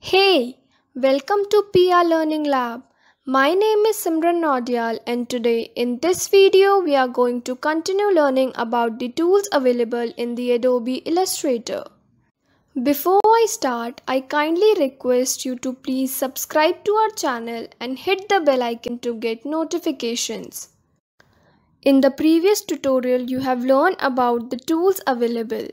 Hey, welcome to PR Learning Lab. My name is Simran Naudyal and today in this video we are going to continue learning about the tools available in the Adobe Illustrator. Before I start, I kindly request you to please subscribe to our channel and hit the bell icon to get notifications. In the previous tutorial, you have learned about the tools available.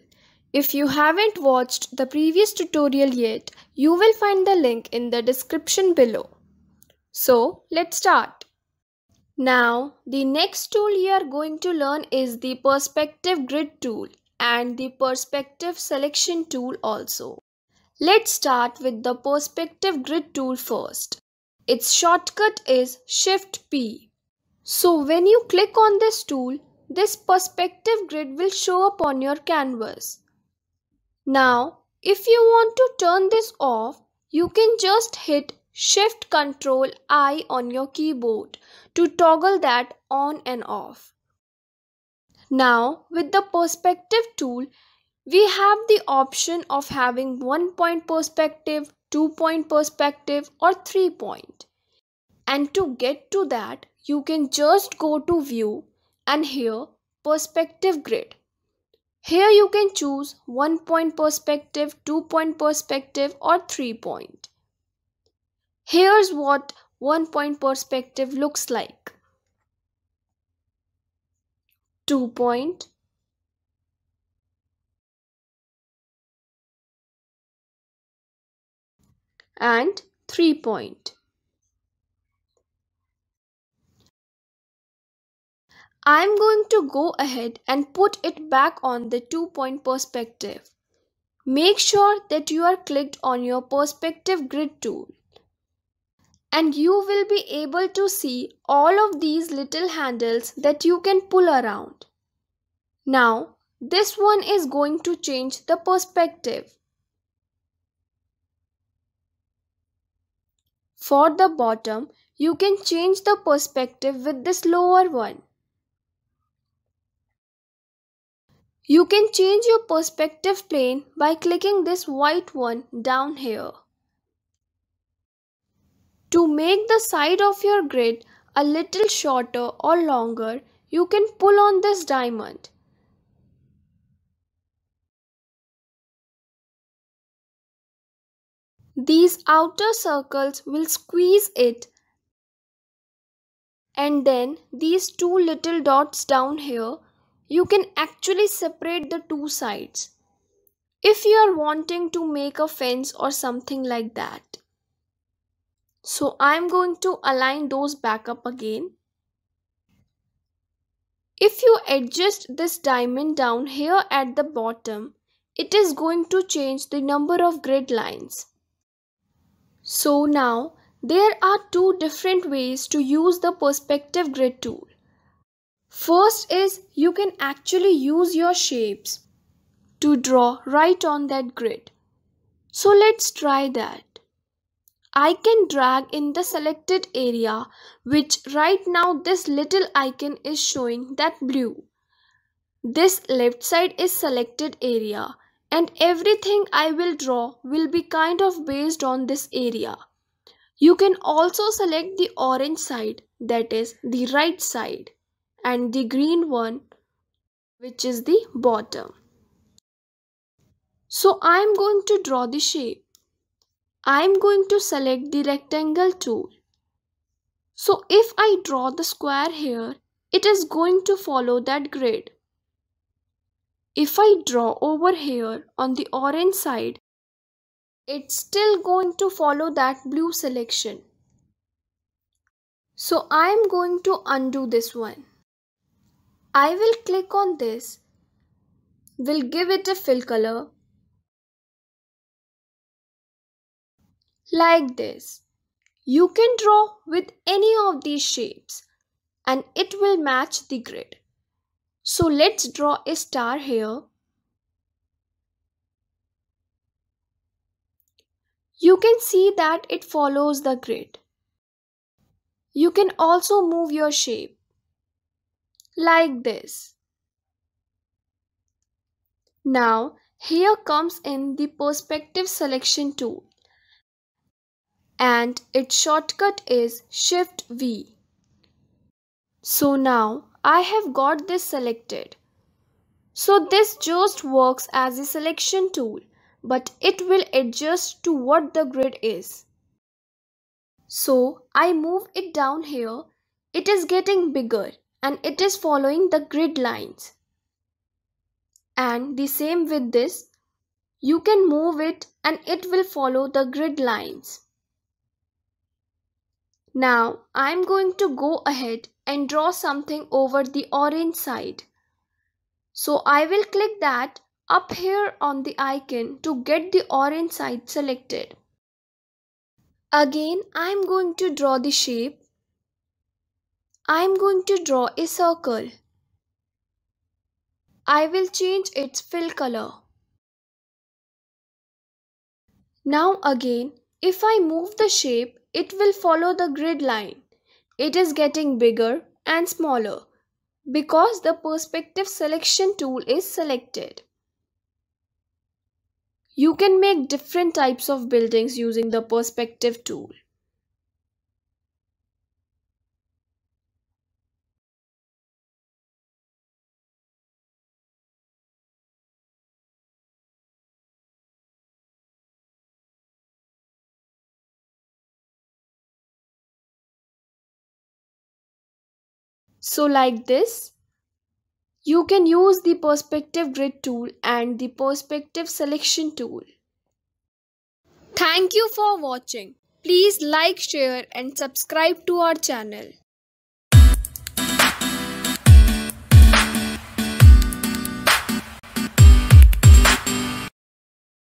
If you haven't watched the previous tutorial yet, you will find the link in the description below. So, let's start. Now, the next tool you are going to learn is the Perspective Grid tool and the Perspective Selection tool also. Let's start with the Perspective Grid tool first. Its shortcut is Shift P. So when you click on this tool, this perspective grid will show up on your canvas. Now, if you want to turn this off, you can just hit Shift Ctrl I on your keyboard to toggle that on and off. Now, with the perspective tool, we have the option of having 1-point perspective, 2-point perspective, or 3-point. And to get to that, you can just go to View and here Perspective Grid. Here you can choose 1-point perspective, 2-point perspective or 3-point. Here's what 1-point perspective looks like. 2-point. And 3-point. I'm going to go ahead and put it back on the 2-point perspective. Make sure that you are clicked on your perspective grid tool. And you will be able to see all of these little handles that you can pull around. Now, this one is going to change the perspective. For the bottom, you can change the perspective with this lower one. You can change your perspective plane by clicking this white one down here. To make the side of your grid a little shorter or longer, you can pull on this diamond. These outer circles will squeeze it, and then these two little dots down here, you can actually separate the two sides if you are wanting to make a fence or something like that. So I'm going to align those back up again. If you adjust this diamond down here at the bottom, it is going to change the number of grid lines. So now there are two different ways to use the perspective grid tool. First is you can actually use your shapes to draw right on that grid. So let's try that. I can drag in the selected area, which right now this little icon is showing that blue. This left side is selected area and everything I will draw will be kind of based on this area. You can also select the orange side, that is the right side, and the green one, which is the bottom. So I am going to draw the shape. I am going to select the rectangle tool. So if I draw the square here, it is going to follow that grid. If I draw over here on the orange side, it's still going to follow that blue selection. So I am going to undo this one. I will click on this, will give it a fill color like this. You can draw with any of these shapes and it will match the grid. So let's draw a star here. You can see that it follows the grid. You can also move your shape like this. Now here comes in the perspective selection tool. and its shortcut is Shift V. So now I have got this selected. So this just works as a selection tool, but it will adjust to what the grid is. So I move it down here. It is getting bigger and it is following the grid lines. And the same with this. You can move it and it will follow the grid lines. Now I am going to go ahead and draw something over the orange side. So I will click that up here on the icon to get the orange side selected. Again I am going to draw the shape. I am going to draw a circle. I will change its fill color. Now again, if I move the shape, it will follow the grid line. It is getting bigger and smaller because the perspective selection tool is selected. You can make different types of buildings using the perspective tool. So like this, you can use the perspective grid tool and the perspective selection tool. Thank you for watching. Please like, share and subscribe to our channel.